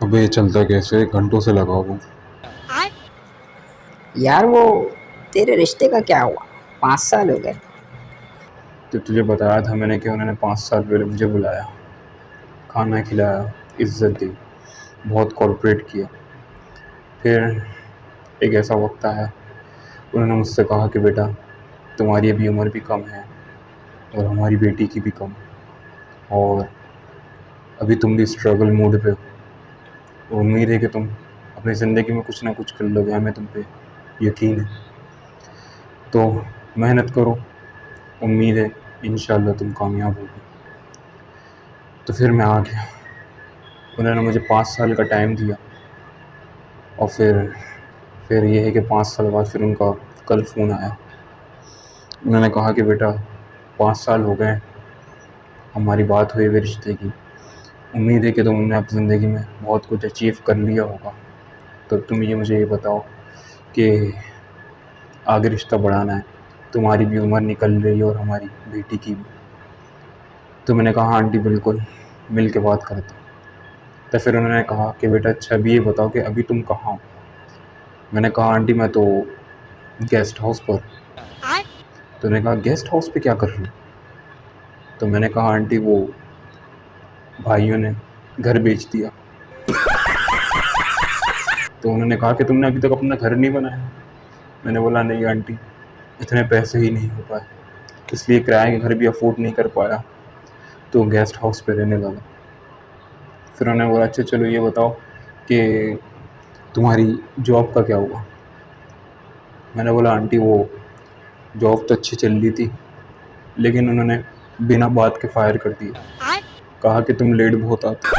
अबे ये चलता कैसे, घंटों से लगा हूँ। यार वो तेरे रिश्ते का क्या हुआ? 5 साल हो गए। तो तुझे बताया था मैंने कि उन्होंने 5 साल पहले मुझे बुलाया, खाना खिलाया, इज्जत दी, बहुत कॉर्पोरेट किया। फिर एक ऐसा वक्त आया, उन्होंने मुझसे कहा कि बेटा, तुम्हारी अभी उम्र भी कम है और हमारी बेटी की भी कम, और अभी तुम भी स्ट्रगल मोड पे हो। उम्मीद है कि तुम अपनी ज़िंदगी में कुछ ना कुछ कर लोगे, हमें तुम पे यकीन है। तो मेहनत करो, उम्मीद है इंशाल्लाह तुम कामयाब होगे। तो फिर मैं आ गया। उन्होंने मुझे 5 साल का टाइम दिया, और फिर ये है कि 5 साल बाद फिर उनका कल फ़ोन आया। उन्होंने कहा कि बेटा, 5 साल हो गए हमारी बात हुए हुए रिश्ते की, उम्मीद है कि तुमने अपनी ज़िंदगी में बहुत कुछ अचीव कर लिया होगा। तो तुम मुझे ये बताओ कि आगे रिश्ता बढ़ाना है, तुम्हारी भी उम्र निकल रही है और हमारी बेटी की भी। तो मैंने कहा आंटी बिल्कुल, मिल के बात करते हैं। तो फिर उन्होंने कहा कि बेटा अच्छा अभी ये बताओ कि अभी तुम कहाँ हो। मैंने कहा आंटी मैं तो गेस्ट हाउस पर। तो उन्होंने कहा गेस्ट हाउस पे क्या कर रही हो। तो मैंने कहा आंटी वो भाइयों ने घर बेच दिया। तो उन्होंने कहा कि तुमने अभी तक अपना घर नहीं बनाया। मैंने बोला नहीं आंटी, इतने पैसे ही नहीं हो पाए, इसलिए किराए के घर भी अफोर्ड नहीं कर पाया, तो गेस्ट हाउस पे रहने लगा। फिर उन्होंने बोला अच्छा चलो ये बताओ कि तुम्हारी जॉब का क्या हुआ। मैंने बोला आंटी वो जॉब तो अच्छी चल रही थी, लेकिन उन्होंने बिना बात के फायर कर दिया। कहा कि तुम लेट बहुत आते हो।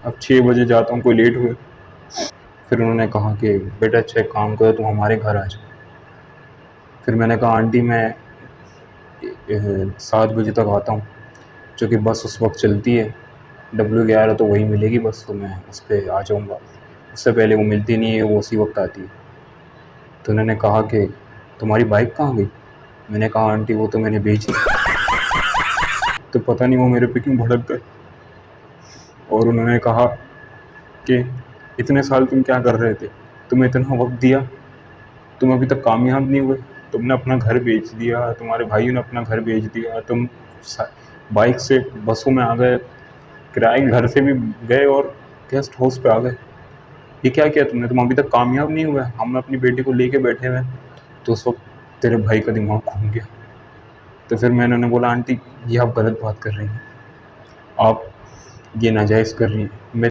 अब 6 बजे जाता हूँ, कोई लेट हुए। फिर उन्होंने कहा कि बेटा अच्छा एक काम करो, तुम हमारे घर आ जाओ। फिर मैंने कहा आंटी मैं 7 बजे तक आता हूँ, क्योंकि बस उस वक्त चलती है W11, तो वही मिलेगी बस, तो मैं उस पर आ जाऊँगा। उससे पहले वो मिलती नहीं है, वो उसी वक्त आती है। तो उन्होंने कहा कि तुम्हारी बाइक कहाँ गई। मैंने कहा आंटी वो तो मैंने बेच दी। तो पता नहीं वो मेरे पे क्यों भड़क गए, और उन्होंने कहा कि इतने साल तुम क्या कर रहे थे, तुम्हें इतना वक्त दिया, तुम अभी तक कामयाब नहीं हुए, तुमने अपना घर बेच दिया, तुम्हारे भाइयों ने अपना घर बेच दिया, तुम बाइक से बसों में आ गए, किराए के घर से भी गए और गेस्ट हाउस पे आ गए। ये क्या किया तुमने, तुम अभी तक कामयाब नहीं हुए, हम अपनी बेटी को लेके बैठे हुए हैं। तो उस वक्त तेरे भाई का दिमाग घूम गया। तो फिर मैंने उन्हें बोला आंटी ये आप गलत बात कर रही हैं, आप ये नाजायज़ कर रही हैं।